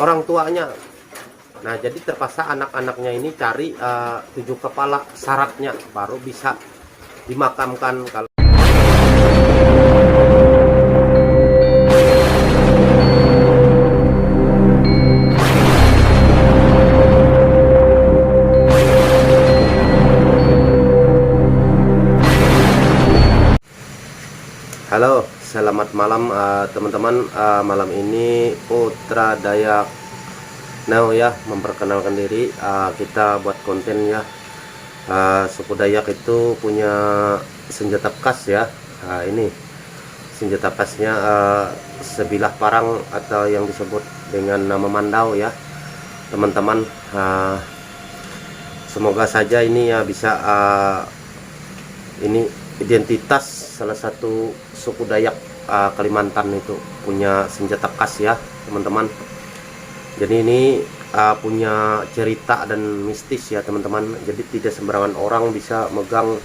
orang tuanya. Nah, jadi terpaksa anak-anaknya ini cari 7 kepala syaratnya baru bisa dimakamkan. Kalau halo, selamat malam teman-teman. Malam ini Putra Dayak Now ya memperkenalkan diri. Kita buat konten ya. Suku Dayak itu punya senjata khas ya. Ini senjata khasnya sebilah parang atau yang disebut dengan nama mandau ya teman-teman. Semoga saja ini ya bisa ini identitas salah satu suku Dayak Kalimantan itu punya senjata khas ya teman-teman. Jadi ini punya cerita dan mistis ya teman-teman. Jadi tidak sembarangan orang bisa megang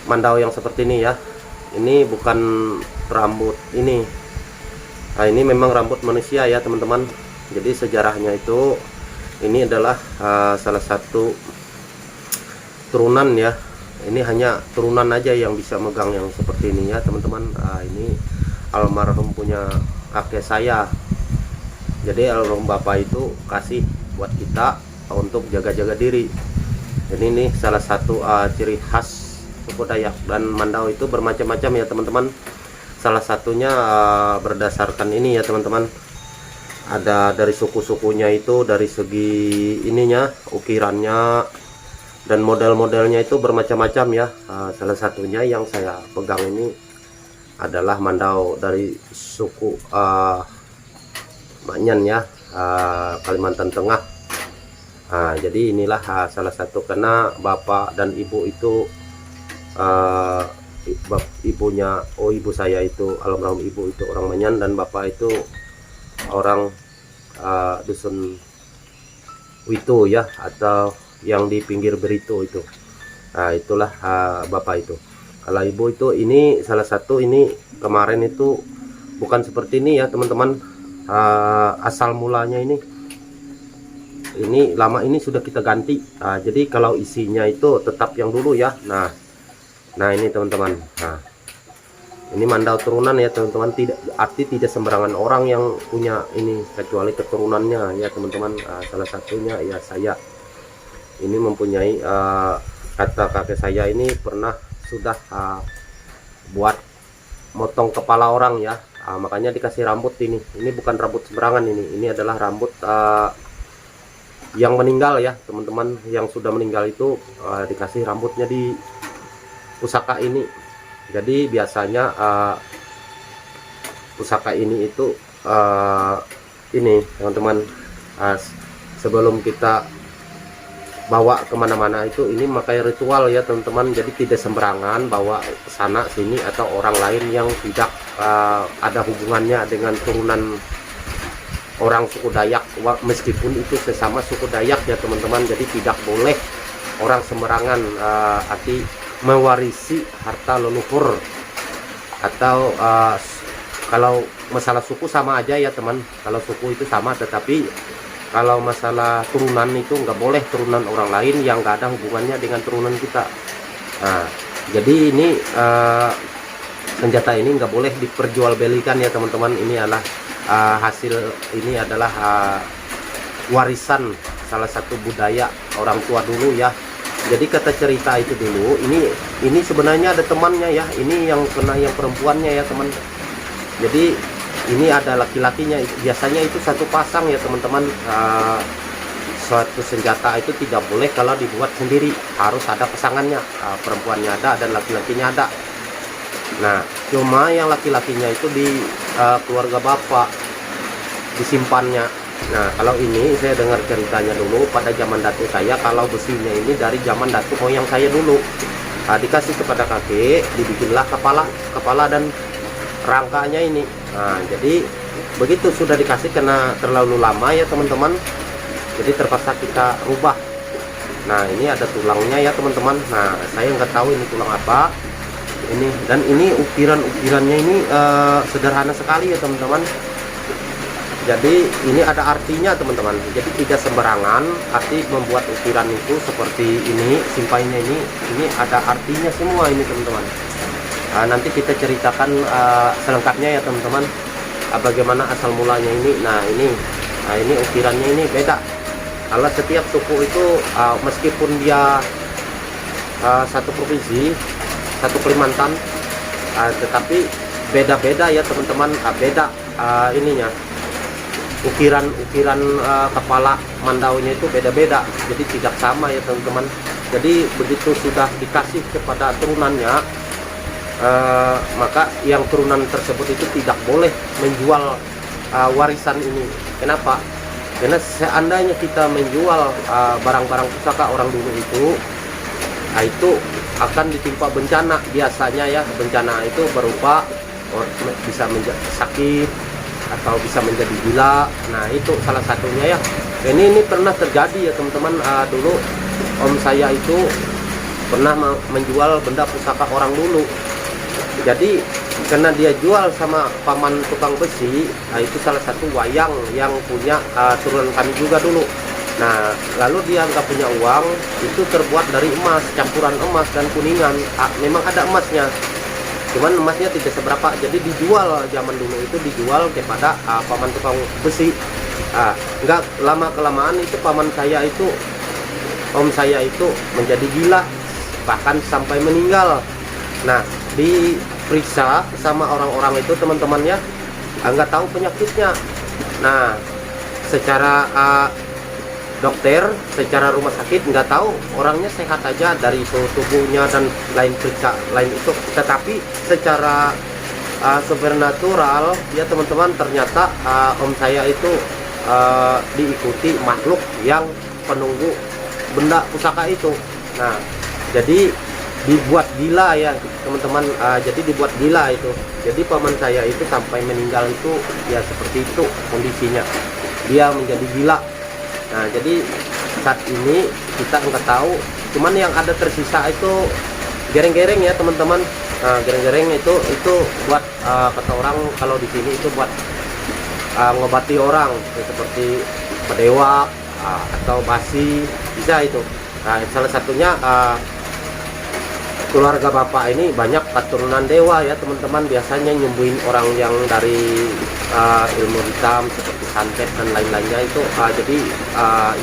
mandau yang seperti ini ya. Ini bukan rambut ini. Ini memang rambut manusia ya teman-teman. Jadi sejarahnya itu ini adalah salah satu turunan ya. Ini hanya turunan aja yang bisa megang yang seperti ini ya teman-teman. Ini almarhum punya kakek saya. Jadi almarhum bapak itu kasih buat kita untuk jaga-jaga diri. Jadi ini salah satu ciri khas suku Dayak. Dan mandau itu bermacam-macam ya teman-teman. Salah satunya berdasarkan ini ya teman-teman. Ada dari suku-sukunya itu, dari segi ininya, ukirannya dan model-modelnya itu bermacam-macam ya. Salah satunya yang saya pegang ini adalah mandau dari suku Maknyan ya, Kalimantan Tengah. Jadi inilah salah satu, karena bapak dan ibu itu ibu saya itu almarhum ibu itu orang Maknyan dan bapak itu orang dusun Witu ya, atau yang di pinggir Berito itu. Itulah bapak itu. Kalau ibu itu ini salah satu, ini kemarin itu bukan seperti ini ya teman-teman. Asal mulanya ini lama ini sudah kita ganti. Jadi kalau isinya itu tetap yang dulu ya. Nah ini teman-teman. Ini mandau turunan ya teman-teman. Tidak sembarangan orang yang punya ini, kecuali keturunannya ya teman-teman. Salah satunya ya saya. Ini mempunyai kata kakek saya ini pernah sudah buat motong kepala orang ya. Makanya dikasih rambut ini bukan rambut sembarangan, ini adalah rambut yang meninggal ya teman-teman. Yang sudah meninggal itu dikasih rambutnya di pusaka ini. Jadi biasanya pusaka ini itu ini teman-teman, sebelum kita bawa kemana-mana itu ini makai ritual ya teman-teman. Jadi tidak sembarangan bawa sana sini atau orang lain yang tidak ada hubungannya dengan turunan orang suku Dayak, meskipun itu sesama suku Dayak ya teman-teman. Jadi tidak boleh orang sembarangan arti mewarisi harta leluhur, atau kalau masalah suku sama aja ya teman. Kalau suku itu sama, tetapi kalau masalah turunan itu nggak boleh turunan orang lain yang nggak ada hubungannya dengan turunan kita. Jadi ini senjata ini nggak boleh diperjualbelikan ya teman-teman. Ini adalah hasil, ini adalah warisan salah satu budaya orang tua dulu ya. Jadi kata cerita itu dulu, ini sebenarnya ada temannya ya. Ini yang kena yang perempuannya ya teman. Jadi ini ada laki-lakinya, biasanya itu satu pasang ya teman-teman. Suatu senjata itu tidak boleh kalau dibuat sendiri, harus ada pasangannya. Perempuannya ada dan laki-lakinya ada. Nah cuma yang laki-lakinya itu di keluarga bapak disimpannya. Nah kalau ini saya dengar ceritanya dulu pada zaman datu saya, kalau besinya ini dari zaman datu moyang saya dulu. Dikasih kepada kakek, dibikinlah kepala dan rangkanya ini. Jadi begitu sudah dikasih, kena terlalu lama ya teman-teman, jadi terpaksa kita rubah. Nah ini ada tulangnya ya teman-teman. Nah saya nggak tahu ini tulang apa. ini. Dan ini ukirannya ini sederhana sekali ya teman-teman. Jadi ini ada artinya teman-teman, jadi tidak sembarangan arti membuat ukiran itu seperti ini. Simpainya ini ada artinya semua ini teman-teman. Nanti kita ceritakan selengkapnya ya teman-teman, bagaimana asal mulanya ini. Nah ini ukirannya ini beda. Kalau setiap suku itu meskipun dia satu provinsi, satu Kalimantan, tetapi beda-beda ya teman-teman. Beda ininya, ukiran kepala Mandaunya itu beda-beda, jadi tidak sama ya teman-teman. Jadi begitu sudah dikasih kepada turunannya, maka yang turunan tersebut itu tidak boleh menjual warisan ini. Kenapa? Karena seandainya kita menjual barang-barang pusaka orang dulu itu akan ditimpa bencana biasanya ya. Bencana itu berupa bisa menjadi sakit atau bisa menjadi gila. Nah itu salah satunya ya. Ini pernah terjadi ya teman-teman. Dulu om saya itu pernah menjual benda pusaka orang dulu. Jadi karena dia jual sama paman tukang besi, itu salah satu wayang yang punya turunan kami juga dulu. Nah lalu dia nggak punya uang, itu terbuat dari emas, campuran emas dan kuningan. Memang ada emasnya, cuman emasnya tidak seberapa, jadi dijual zaman dulu itu, dijual kepada paman tukang besi. Nggak lama kelamaan itu paman saya itu, om saya itu menjadi gila, bahkan sampai meninggal. Nah diperiksa sama orang-orang itu teman-temannya, nggak tahu penyakitnya. Nah secara dokter, secara rumah sakit nggak tahu, orangnya sehat aja dari suhu tubuhnya dan lain periksa lain itu. Tetapi secara supernatural ya teman-teman, ternyata om saya itu diikuti makhluk yang penunggu benda pusaka itu. Nah jadi dibuat gila ya teman-teman. Jadi dibuat gila itu. Jadi paman saya itu sampai meninggal itu ya seperti itu kondisinya, dia menjadi gila. Nah jadi saat ini kita nggak tahu, cuman yang ada tersisa itu gereng-gereng ya teman-teman. Nah gereng-gereng itu buat kata orang kalau di sini itu buat ngobati orang ya, seperti pedewak atau basi, bisa itu. Nah salah satunya keluarga bapak ini banyak keturunan dewa ya teman-teman. Biasanya nyembuhin orang yang dari ilmu hitam seperti santet dan lain-lainnya itu. Jadi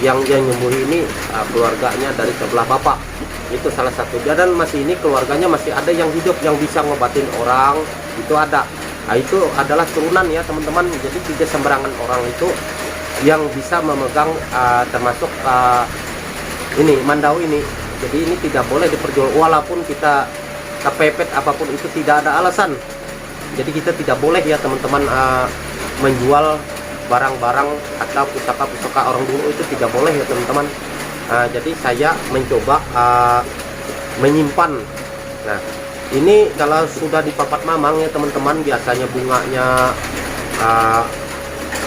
yang nyembuhin ini keluarganya dari sebelah bapak, itu salah satunya. Dan masih ini keluarganya masih ada yang hidup yang bisa ngobatin orang, itu ada. Nah itu adalah turunan ya teman-teman. Jadi tidak sembarangan orang itu yang bisa memegang termasuk ini Mandau ini. Jadi ini tidak boleh diperjual, walaupun kita kepepet apapun itu tidak ada alasan. Jadi kita tidak boleh ya teman-teman menjual barang-barang atau pusaka-pusaka orang dulu, itu tidak boleh ya teman-teman. Jadi saya mencoba menyimpan. Nah ini kalau sudah dipapat mamang ya teman-teman, biasanya bunganya,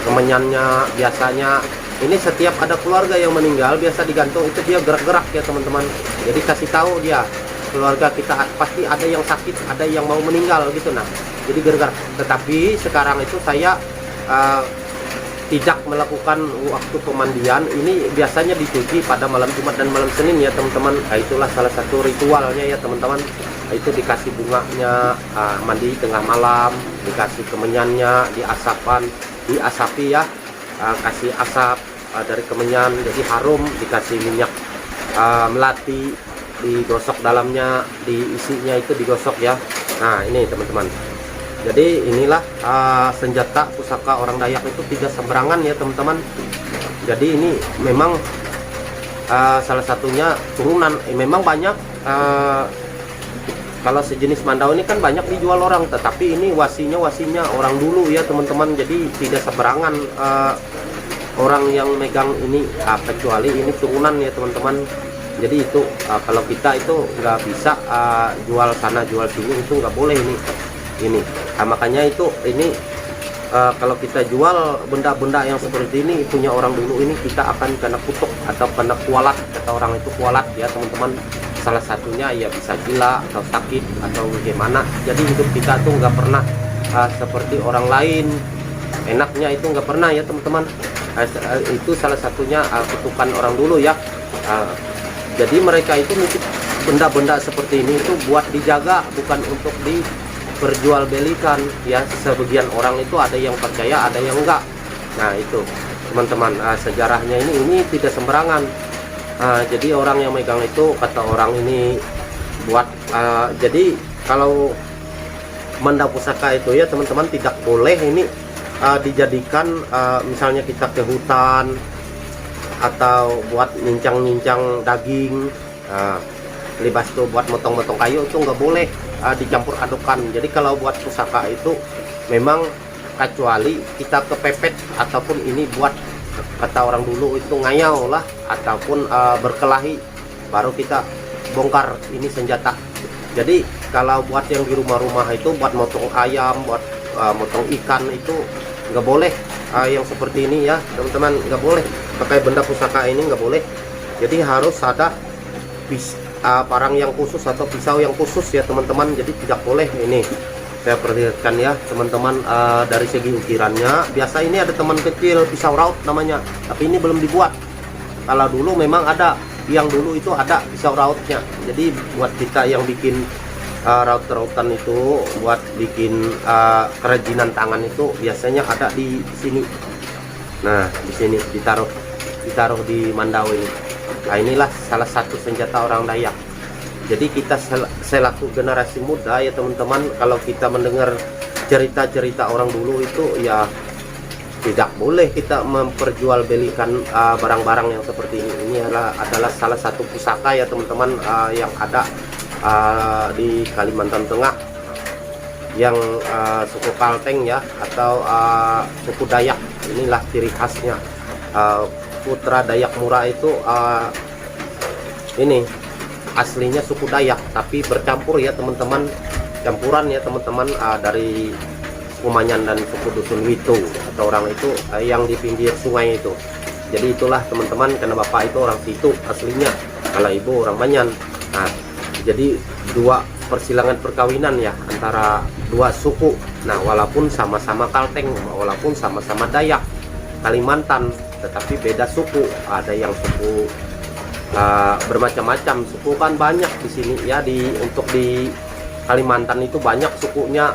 kemenyannya, biasanya ini setiap ada keluarga yang meninggal biasa digantung itu dia gerak-gerak ya teman-teman. Jadi kasih tahu dia, keluarga kita pasti ada yang sakit, ada yang mau meninggal gitu. Nah jadi gerak-gerak. Tetapi sekarang itu saya tidak melakukan waktu pemandian. Ini biasanya dicuci pada malam Jumat dan malam Senin ya teman-teman. Nah, itulah salah satu ritualnya ya teman-teman. Itu dikasih bunganya, mandi tengah malam, dikasih kemenyannya, diasapi ya, kasih asap dari kemenyan jadi harum, dikasih minyak melati, digosok dalamnya, diisinya itu digosok ya. Nah ini teman-teman, jadi inilah senjata pusaka orang Dayak itu tidak sembarangan ya teman-teman. Jadi ini memang salah satunya turunan, memang banyak. Kalau sejenis Mandau ini kan banyak dijual orang, tetapi ini wasinya orang dulu ya teman-teman. Jadi tidak sembarangan orang yang megang ini, kecuali ini turunan ya teman-teman. Jadi itu kalau kita itu nggak bisa jual sana jual sini, itu nggak boleh ini. Makanya itu ini kalau kita jual benda-benda yang seperti ini punya orang dulu, ini kita akan kena kutuk atau kena kualat, kata orang itu kualat ya teman-teman. salah satunya ya bisa gila atau sakit atau bagaimana. Jadi hidup kita tuh nggak pernah seperti orang lain, enaknya itu nggak pernah ya teman-teman. Itu salah satunya kutukan orang dulu ya. Jadi mereka itu nitip benda-benda seperti ini itu buat dijaga, bukan untuk diperjualbelikan ya. Sebagian orang itu ada yang percaya, ada yang enggak. Nah itu teman-teman, sejarahnya ini tidak sembarangan. Jadi orang yang megang itu, kata orang ini buat jadi kalau benda pusaka itu ya teman-teman tidak boleh ini dijadikan misalnya kita ke hutan atau buat nincang-nincang daging, libas tuh buat motong-motong kayu itu nggak boleh dicampur adukan. Jadi kalau buat pusaka itu memang kecuali kita kepepet ataupun ini buat, kata orang dulu itu ngayau lah ataupun berkelahi, baru kita bongkar ini senjata. Jadi kalau buat yang di rumah-rumah itu buat motong ayam, buat motong ikan itu nggak boleh. Yang seperti ini ya teman-teman, nggak boleh pakai benda pusaka ini, nggak boleh. Jadi harus ada parang yang khusus atau pisau yang khusus ya teman-teman. Jadi tidak boleh ini. Saya perlihatkan ya teman-teman, dari segi ukirannya biasa ini ada teman kecil pisau raut namanya, tapi ini belum dibuat. Kalau dulu memang ada, yang dulu itu ada pisau rautnya. Jadi buat kita yang bikin raut-rautan itu, buat bikin kerajinan tangan itu biasanya ada di sini. Nah di sini ditaruh di mandau ini. Nah inilah salah satu senjata orang Dayak. Jadi kita selaku generasi muda ya teman-teman, kalau kita mendengar cerita-cerita orang dulu itu ya tidak boleh kita memperjualbelikan barang-barang yang seperti ini. Ini adalah salah satu pusaka ya teman-teman, yang ada di Kalimantan Tengah, yang suku Kalteng ya, atau suku Dayak. Inilah ciri khasnya. Putra Dayak Mura itu ini aslinya suku Dayak, tapi bercampur ya teman-teman, campuran ya teman-teman, dari suku Manyan dan suku Dusun Witu, atau orang itu yang di pinggir sungai itu. Jadi itulah teman-teman, karena bapak itu orang situ aslinya, kalau ibu orang Manyan. Nah jadi dua persilangan perkawinan ya antara dua suku. Nah walaupun sama-sama Kalteng, walaupun sama-sama Dayak Kalimantan, tetapi beda suku. Ada yang suku bermacam-macam suku kan banyak di sini ya, untuk di Kalimantan itu banyak sukunya.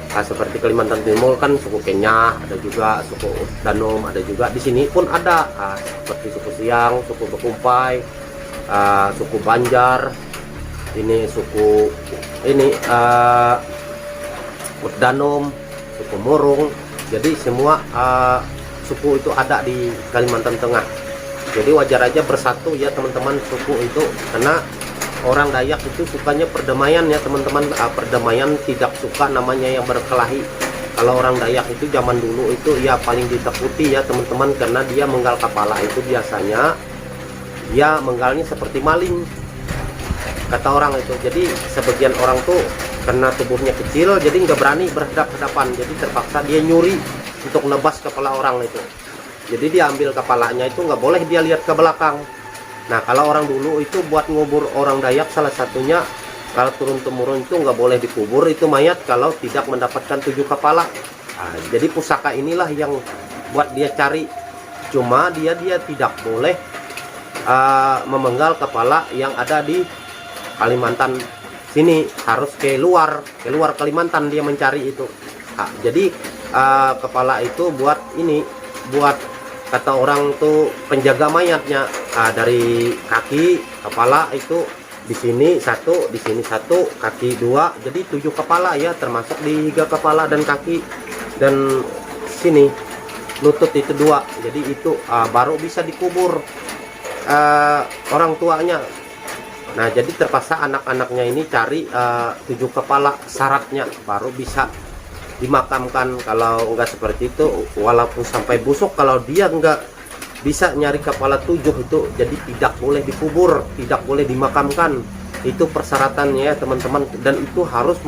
Seperti Kalimantan Timur kan suku Kenyah, ada juga suku Danom, ada juga di sini pun ada seperti suku Siang, suku Bekumpai, suku Banjar, ini suku ini Danom, suku Murung. Jadi semua suku itu ada di Kalimantan Tengah. Jadi wajar aja bersatu ya teman-teman suku itu, karena orang Dayak itu sukanya perdamaian ya teman-teman. Perdamaian, tidak suka namanya yang berkelahi. Kalau orang Dayak itu zaman dulu itu ya paling ditakuti ya teman-teman, karena dia menggal kepala itu biasanya dia menggalnya seperti maling, kata orang itu. Jadi sebagian orang tuh karena tubuhnya kecil jadi nggak berani berhadapan, jadi terpaksa dia nyuri untuk nebas kepala orang itu. Jadi dia ambil kepalanya itu, nggak boleh dia lihat ke belakang. Nah kalau orang dulu itu buat ngubur orang Dayak, salah satunya kalau turun-temurun itu nggak boleh dikubur itu mayat kalau tidak mendapatkan 7 kepala. Jadi pusaka inilah yang buat dia cari. Cuma dia tidak boleh memenggal kepala yang ada di Kalimantan sini, harus keluar Kalimantan dia mencari itu. Jadi kepala itu buat ini, buat kata orang tuh penjaga mayatnya. Dari kaki, kepala itu di sini satu, di sini satu, kaki 2, jadi 7 kepala ya, termasuk di 3 kepala dan kaki, dan sini lutut itu 2. Jadi itu baru bisa dikubur orang tuanya. Nah jadi terpaksa anak-anaknya ini cari 7 kepala syaratnya baru bisa dimakamkan. Kalau enggak seperti itu, walaupun sampai busuk, kalau dia enggak bisa nyari kepala 7 itu, jadi tidak boleh dikubur, tidak boleh dimakamkan. Itu persyaratannya teman-teman, dan itu harus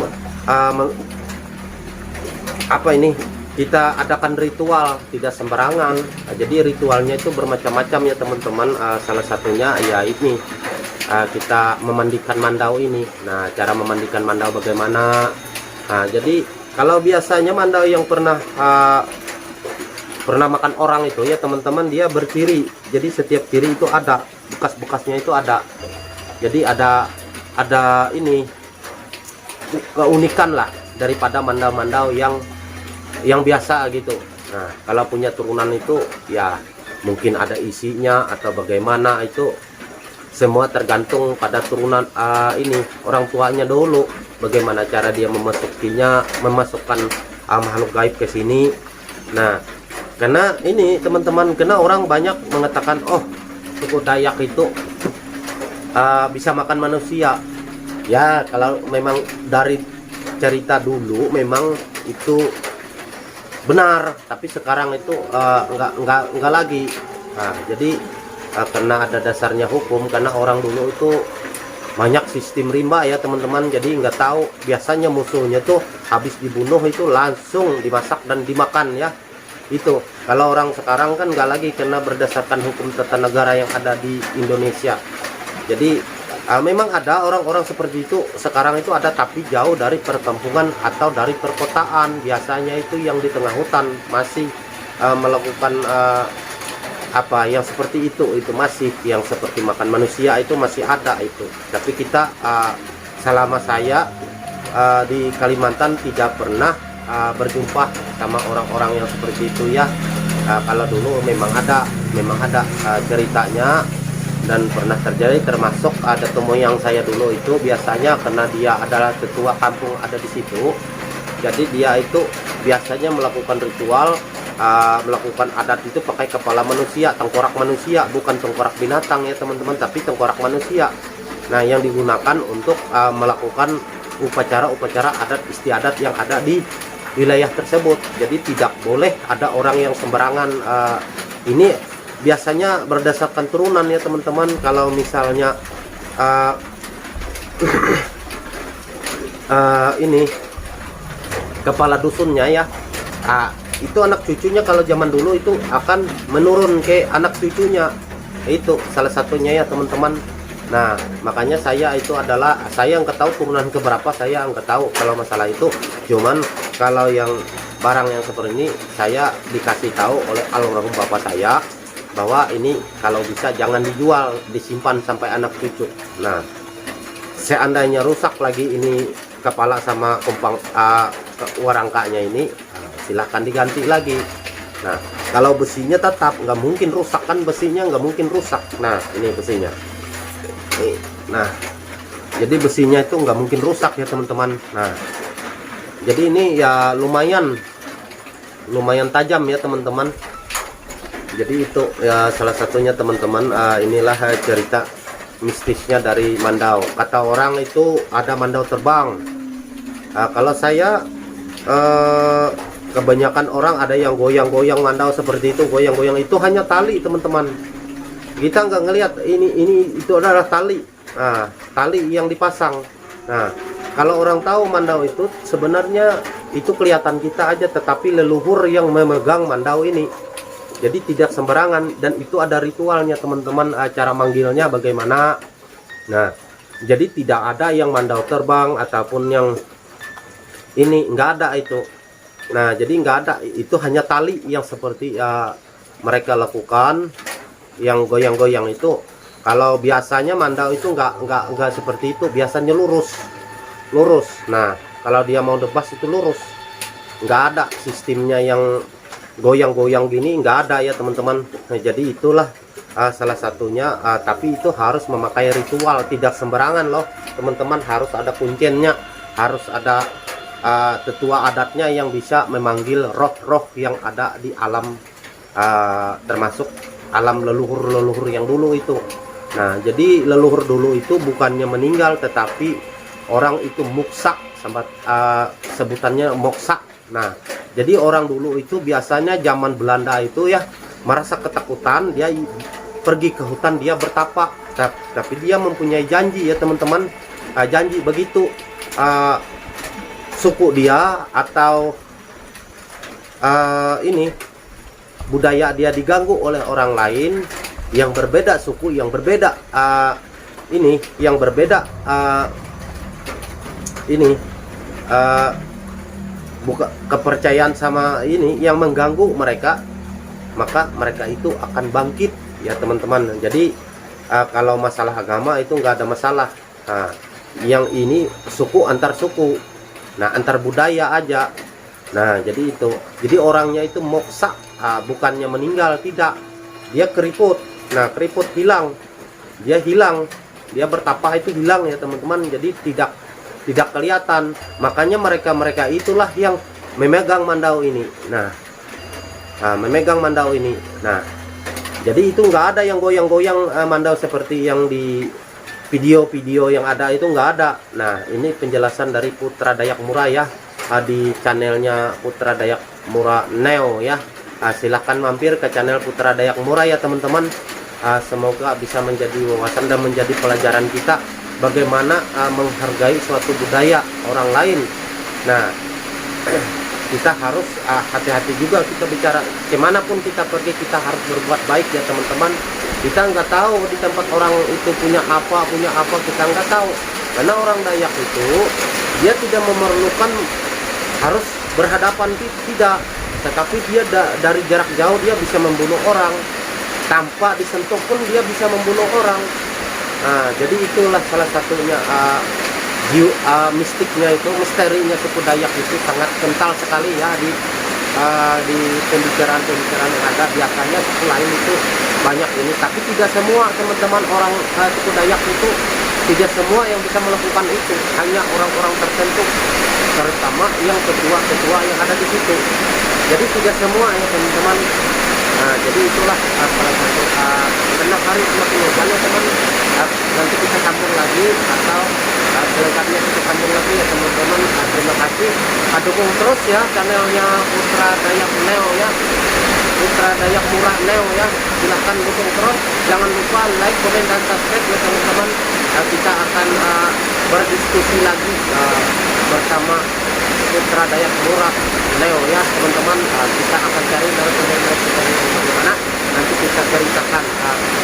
kita adakan ritual, tidak sembarangan. Jadi ritualnya itu bermacam-macam ya teman-teman. Salah satunya ya ini kita memandikan mandau ini. Nah, cara memandikan mandau bagaimana? Nah, jadi kalau biasanya mandau yang pernah makan orang itu ya teman-teman, dia berciri. Jadi setiap ciri itu ada bekas-bekasnya, itu ada. Jadi ada ini keunikan lah daripada mandau-mandau yang biasa gitu. Nah, kalau punya turunan itu ya mungkin ada isinya atau bagaimana, itu semua tergantung pada turunan ini orang tuanya dulu, bagaimana cara dia memasukkan makhluk gaib ke sini. Nah, karena ini teman-teman, karena orang banyak mengatakan, oh suku Dayak itu bisa makan manusia. Ya, kalau memang dari cerita dulu memang itu benar, tapi sekarang itu enggak lagi. Nah, jadi karena ada dasarnya hukum, karena orang dulu itu banyak sistem rimba ya teman-teman, jadi nggak tahu, biasanya musuhnya tuh habis dibunuh itu langsung dimasak dan dimakan ya. Itu kalau orang sekarang kan nggak lagi, karena berdasarkan hukum tata negara yang ada di Indonesia. Jadi memang ada orang-orang seperti itu sekarang itu ada, tapi jauh dari perkampungan atau dari perkotaan. Biasanya itu yang di tengah hutan masih melakukan apa yang seperti itu masih, yang seperti makan manusia itu masih ada itu. Tapi kita selama saya di Kalimantan tidak pernah berjumpa sama orang-orang yang seperti itu ya. Kalau dulu memang ada ceritanya dan pernah terjadi, termasuk ada temu yang saya dulu itu biasanya, karena dia adalah ketua kampung ada di situ, jadi dia itu biasanya melakukan ritual, melakukan adat itu pakai kepala manusia, tengkorak manusia, bukan tengkorak binatang ya teman-teman, tapi tengkorak manusia. Nah, yang digunakan untuk melakukan upacara-upacara adat istiadat yang ada di wilayah tersebut. Jadi tidak boleh ada orang yang sembarangan. Ini biasanya berdasarkan turunan ya teman-teman. Kalau misalnya ini kepala dusunnya ya, itu anak cucunya kalau zaman dulu itu akan menurun ke anak cucunya, itu salah satunya ya teman-teman. Nah, makanya saya itu adalah, saya nggak tahu turunan keberapa, saya nggak tahu kalau masalah itu. Cuman kalau yang barang yang seperti ini, saya dikasih tahu oleh almarhum bapak saya bahwa ini kalau bisa jangan dijual, disimpan sampai anak cucu. Nah, seandainya rusak lagi ini kepala sama kumpang warangkanya ini, silahkan diganti lagi. Nah, kalau besinya tetap nggak mungkin rusak, kan besinya nggak mungkin rusak. Nah, ini besinya. Nah, jadi besinya itu nggak mungkin rusak ya teman-teman. Nah, jadi ini ya lumayan tajam ya teman-teman. Jadi itu ya salah satunya teman-teman. Inilah cerita mistisnya dari mandau. Kata orang itu ada mandau terbang. Kalau saya kebanyakan orang ada yang goyang-goyang mandau seperti itu, goyang-goyang itu hanya tali teman-teman. Kita nggak ngelihat ini itu adalah tali. Nah, tali yang dipasang. Nah, kalau orang tahu mandau itu sebenarnya itu kelihatan kita aja, tetapi leluhur yang memegang mandau ini. Jadi tidak sembarangan, dan itu ada ritualnya teman-teman, cara manggilnya bagaimana. Nah, jadi tidak ada yang mandau terbang ataupun yang ini, nggak ada itu. Nah, jadi nggak ada, itu hanya tali yang seperti mereka lakukan, yang goyang-goyang itu. Kalau biasanya mandau itu nggak seperti itu, biasanya lurus. Nah, kalau dia mau debas itu lurus, nggak ada sistemnya yang goyang-goyang gini, nggak ada ya teman-teman. Nah, jadi itulah salah satunya, tapi itu harus memakai ritual, tidak sembarangan loh teman-teman. Harus ada kuncennya, harus ada tetua adatnya yang bisa memanggil roh-roh yang ada di alam, termasuk alam leluhur yang dulu itu. Nah, jadi leluhur dulu itu bukannya meninggal, tetapi orang itu muksak, sebutannya moksa. Nah, jadi orang dulu itu biasanya zaman Belanda itu ya merasa ketakutan, dia pergi ke hutan, dia bertapa, tapi dia mempunyai janji ya teman-teman. Janji begitu suku dia atau ini budaya dia diganggu oleh orang lain yang berbeda suku, yang berbeda ini yang berbeda, ini buka kepercayaan sama ini yang mengganggu mereka, maka mereka itu akan bangkit ya teman-teman. Jadi kalau masalah agama itu nggak ada masalah. Nah, yang ini suku antar suku, nah antar budaya aja. Nah jadi itu, jadi orangnya itu moksa, bukannya meninggal, tidak, dia keriput. Nah keriput hilang, dia hilang, dia bertapa itu hilang ya teman-teman. Jadi tidak kelihatan. Makanya mereka itulah yang memegang mandau ini. Nah, memegang mandau ini. Nah, jadi itu nggak ada yang goyang-goyang mandau seperti yang di video-video yang ada, itu nggak ada. Nah, ini penjelasan dari Putra Dayak Mura ya, di channelnya Putra Dayak Mura Neo ya. Silahkan mampir ke channel Putra Dayak Mura ya teman-teman. Semoga bisa menjadi wawasan dan menjadi pelajaran kita bagaimana menghargai suatu budaya orang lain. Nah, kita harus hati-hati juga kita bicara. Kemanapun kita pergi, kita harus berbuat baik ya teman-teman. Kita nggak tahu di tempat orang itu punya apa, kita nggak tahu. Karena orang Dayak itu dia tidak memerlukan harus berhadapan, tidak, tetapi dia dari jarak jauh dia bisa membunuh orang, tanpa disentuh pun dia bisa membunuh orang. Nah, jadi itulah salah satunya mistiknya itu, misterinya suku Dayak itu sangat kental sekali ya di pembicaraan-pembicaraan yang ada. Biasanya suku lain itu banyak ini, tapi tidak semua teman-teman. Orang suku Dayak itu tidak semua yang bisa melakukan itu, hanya orang-orang tertentu, terutama yang ketua-ketua yang ada di situ. Jadi tidak semua ya teman-teman. Nah, jadi itulah salah satu karena hari semakin banyak teman. Nanti kita sambung lagi, atau selengkapnya kita sambung lagi ya teman-teman. Terima kasih, dukung terus ya channelnya Putra Dayak Neo ya, Putra Dayak Mura Neo ya. Silahkan dukung terus, jangan lupa like, komen, dan subscribe ya teman-teman. Kita akan berdiskusi lagi bersama Putra Dayak Mura Neo ya teman-teman. Kita akan cari dari kita yang bagaimana, nanti kita ceritakan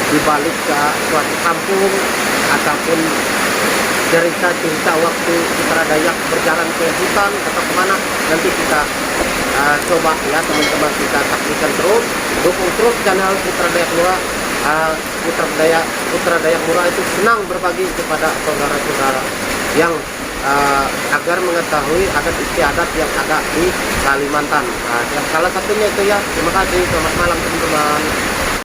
di balik ke suatu kampung, ataupun cerita waktu Putra Dayak berjalan ke hutan atau kemana. Nanti kita coba ya teman-teman, kita saksikan terus, dukung terus channel Putra Dayak Mura. Putra Dayak Mura itu senang berbagi kepada saudara-saudara yang agar mengetahui adat istiadat yang ada di Kalimantan. Salah satunya itu ya. Terima kasih, selamat malam teman-teman.